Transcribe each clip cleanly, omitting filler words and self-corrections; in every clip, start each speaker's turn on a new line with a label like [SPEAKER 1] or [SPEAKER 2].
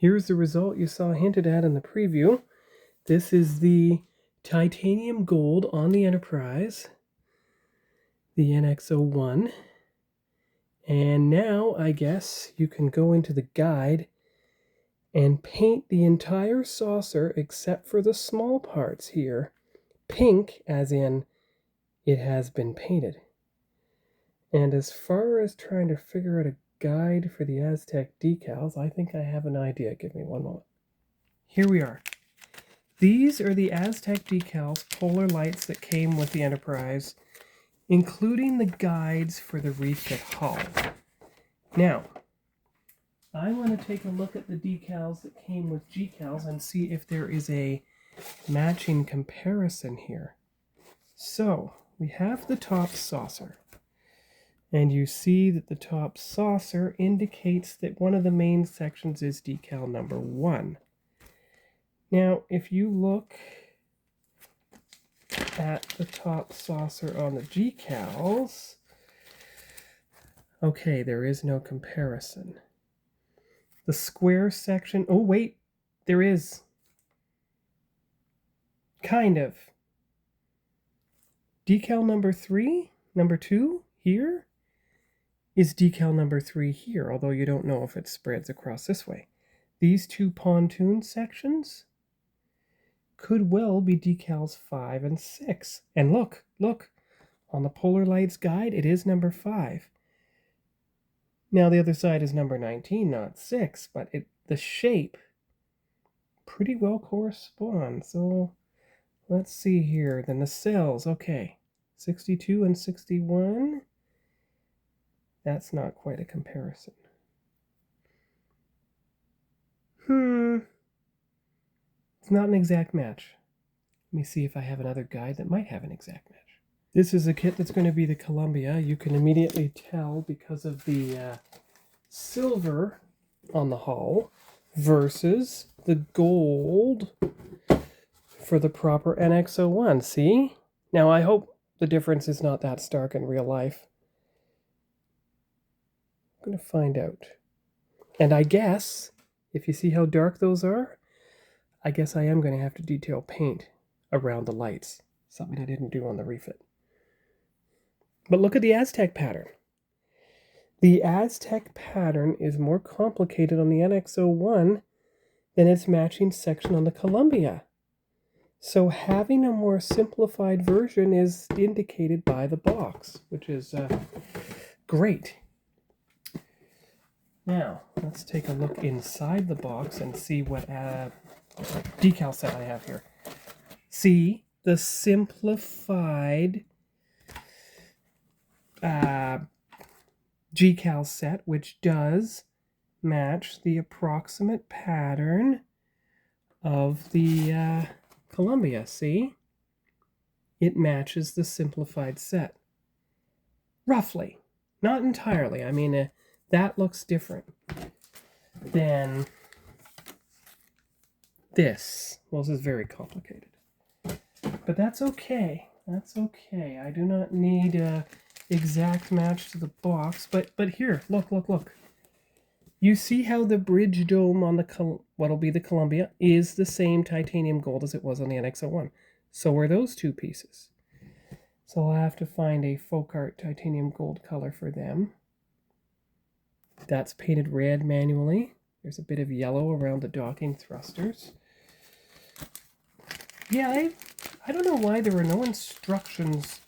[SPEAKER 1] Here's the result you saw hinted at in the preview. This is the titanium gold on the Enterprise, the NX-01. And now I guess you can go into the guide and paint the entire saucer except for the small parts here pink, as in it has been painted. And as far as trying to figure out a guide for the Aztec decals, I think I have an idea. Give me one moment. Here we are. These are the Aztec decals, polar lights that came with the Enterprise, including the guides for the refit hull. Now, I want to take a look at the decals that came with GCals and see if there is a matching comparison here. So, we have the top saucer. And you see that the top saucer indicates that one of the main sections is decal number 1. Now, if you look at the top saucer on the GCals, okay, there is no comparison. The square section, oh wait, there is. Kind of. Decal number 3, number 2 here, is decal number 3 here, although you don't know if it spreads across this way. These two pontoon sections could well be decals 5 and 6. And look, on the Polar Lights guide, it is number 5. Now the other side is number 19, not 6, but the shape pretty well corresponds. So let's see here. The nacelles, okay. 62 and 61. That's not quite a comparison. It's not an exact match. Let me see if I have another guide that might have an exact match. This is a kit that's going to be the Columbia. You can immediately tell because of the silver on the hull versus the gold for the proper NX-01. See? Now I hope the difference is not that stark in real life. I'm going to find out. And I guess, if you see how dark those are, I guess I am going to have to detail paint around the lights. Something I didn't do on the refit. But look at the Aztec pattern. The Aztec pattern is more complicated on the NX-01 than its matching section on the Columbia. So having a more simplified version is indicated by the box, which is great. Now, let's take a look inside the box and see what decal set I have here. See, the simplified GCal set, which does match the approximate pattern of the Columbia. See? It matches the simplified set. Roughly. Not entirely. I mean, that looks different than this. Well, this is very complicated. But that's okay. That's okay. I do not need a exact match to the box. But here, look. You see how the bridge dome on the what'll be the Columbia is the same titanium gold as it was on the NX-01. So are those two pieces. So I'll have to find a folk art titanium gold color for them. That's painted red manually. There's a bit of yellow around the docking thrusters. Yeah, I don't know why there were no instructions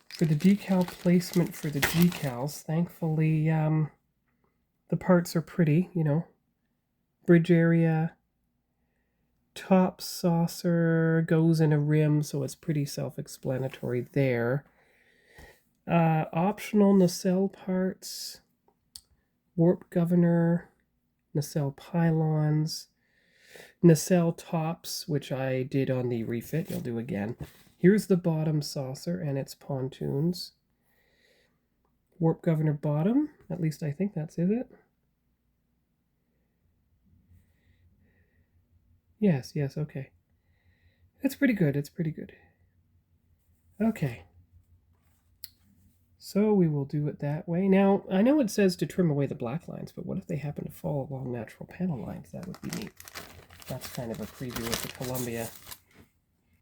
[SPEAKER 1] for the decal placement for the GCals. Thankfully, the parts are pretty, you know. Bridge area, top saucer goes in a rim, so it's pretty self-explanatory there. Optional nacelle parts, warp governor, nacelle pylons, nacelle tops, which I did on the refit. You'll do again. Here's the bottom saucer and its pontoons. Warp governor bottom. At least I think that's it. Yes, okay. It's pretty good. Okay. So we will do it that way. Now, I know it says to trim away the black lines, but what if they happen to fall along natural panel lines? That would be neat. That's kind of a preview of the Columbia.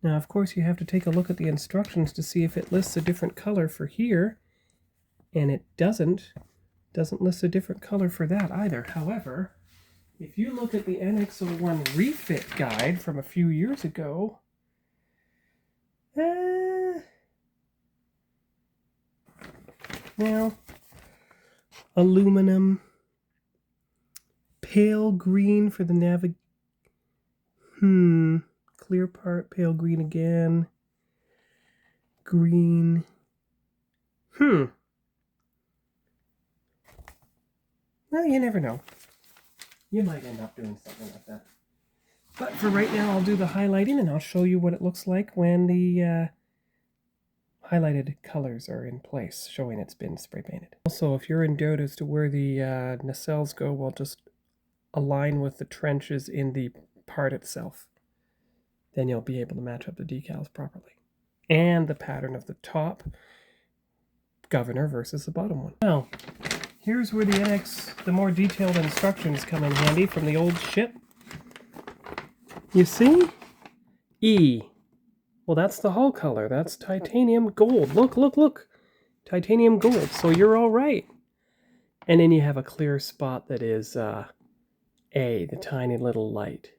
[SPEAKER 1] Now, of course, you have to take a look at the instructions to see if it lists a different color for here, and it doesn't list a different color for that either. However, if you look at the NX01 refit guide from a few years ago, now, aluminum, pale green for the clear part, pale green again, green, well, you never know. You might end up doing something like that. But for right now, I'll do the highlighting, and I'll show you what it looks like when the highlighted colors are in place, showing it's been spray painted. Also, if you're in doubt as to where the nacelles go, we'll just align with the trenches in the part itself. Then you'll be able to match up the decals properly. And the pattern of the top governor versus the bottom one. Now, here's where the more detailed instructions come in handy from the old ship. You see? E. Well, that's the hull color. That's titanium gold. Look, look, look. Titanium gold. So you're all right. And then you have a clear spot that is A, the tiny little light.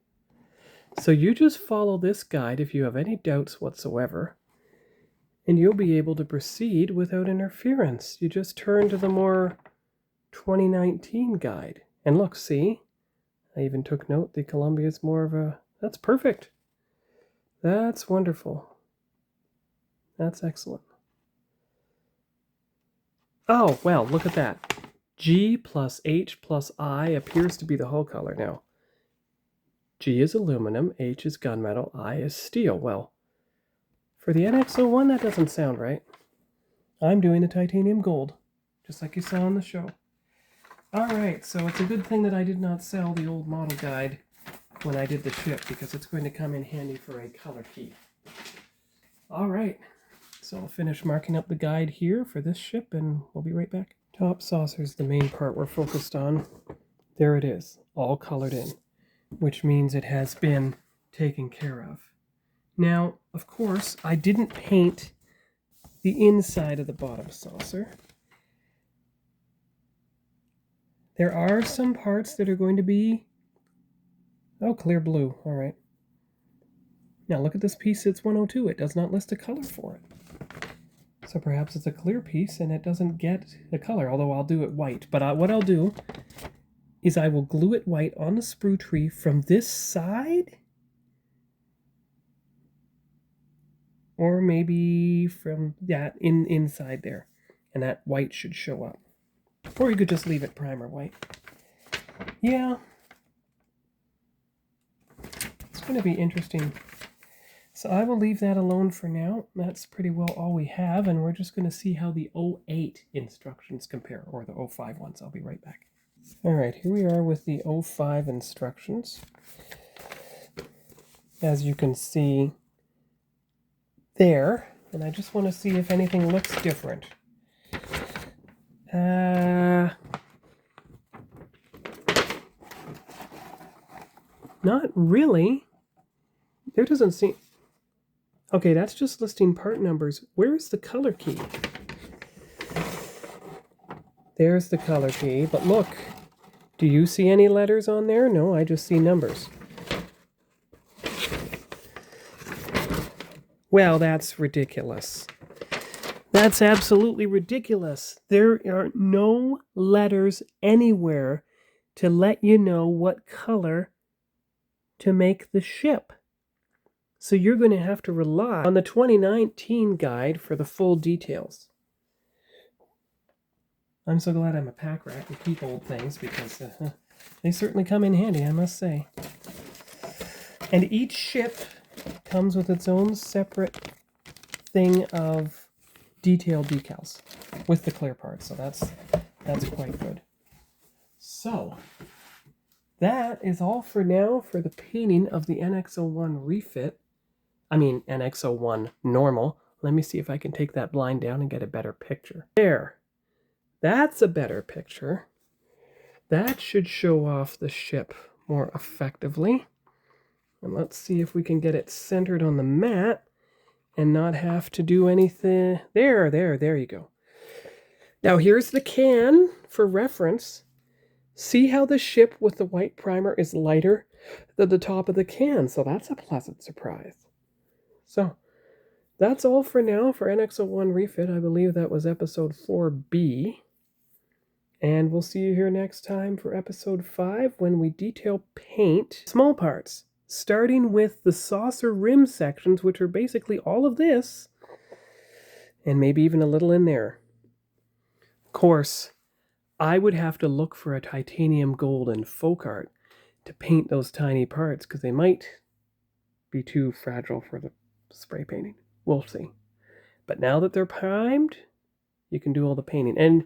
[SPEAKER 1] So you just follow this guide if you have any doubts whatsoever, and you'll be able to proceed without interference. You just turn to the more 2019 guide. And look, see? I even took note the Columbia is more of a... That's perfect. That's wonderful. That's excellent. Oh, well, look at that. G plus H plus I appears to be the hull color now. G is aluminum, H is gunmetal, I is steel. Well, for the NX01, that doesn't sound right. I'm doing a titanium gold, just like you saw on the show. Alright, so it's a good thing that I did not sell the old model guide when I did the ship, because it's going to come in handy for a color key. Alright, so I'll finish marking up the guide here for this ship, and we'll be right back. Top saucer is the main part we're focused on. There it is, all colored in, which means it has been taken care of. Now, of course, I didn't paint the inside of the bottom saucer. There are some parts that are going to be, oh, clear blue, all right. Now look at this piece, it's 102. It does not list a color for it. So perhaps it's a clear piece and it doesn't get a color, although I'll do it white. But what I'll do is I will glue it white on the sprue tree from this side, or maybe from that inside there, and that white should show up. Or you could just leave it primer white. Yeah, it's going to be interesting. So I will leave that alone for now. That's pretty well all we have, and we're just going to see how the 08 instructions compare, or the 05 ones. I'll be right back. All right, here we are with the 05 instructions. As you can see there, and I just want to see if anything looks different. Not really. There doesn't seem... Okay, that's just listing part numbers. Where's the color key? There's the color key, but look. Do you see any letters on there? No, I just see numbers. Well, that's ridiculous. That's absolutely ridiculous. There are no letters anywhere to let you know what color to make the ship. So you're going to have to rely on the 2019 guide for the full details. I'm so glad I'm a pack rat and keep old things, because they certainly come in handy, I must say. And each ship comes with its own separate thing of detailed decals with the clear parts, so that's quite good. So that is all for now for the painting of the NX01 refit. I mean NX01 normal Let me see if I can take that blind down and get a better picture. There. That's a better picture. That should show off the ship more effectively. And let's see if we can get it centered on the mat and not have to do anything. There you go. Now here's the can for reference. See how the ship with the white primer is lighter than the top of the can, so that's a pleasant surprise. So that's all for now for NX01 Refit. I believe that was episode 4B. And we'll see you here next time for episode 5 when we detail paint small parts, starting with the saucer rim sections, which are basically all of this, and maybe even a little in there. Of course, I would have to look for a titanium gold and folk art to paint those tiny parts because they might be too fragile for the spray painting. We'll see. But now that they're primed, you can do all the painting. And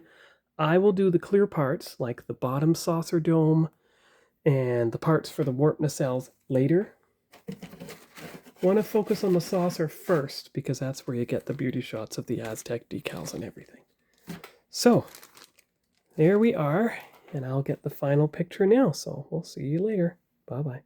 [SPEAKER 1] I will do the clear parts, like the bottom saucer dome and the parts for the warp nacelles later. Want to focus on the saucer first because that's where you get the beauty shots of the Aztec decals and everything. So, there we are, and I'll get the final picture now, so we'll see you later. Bye-bye.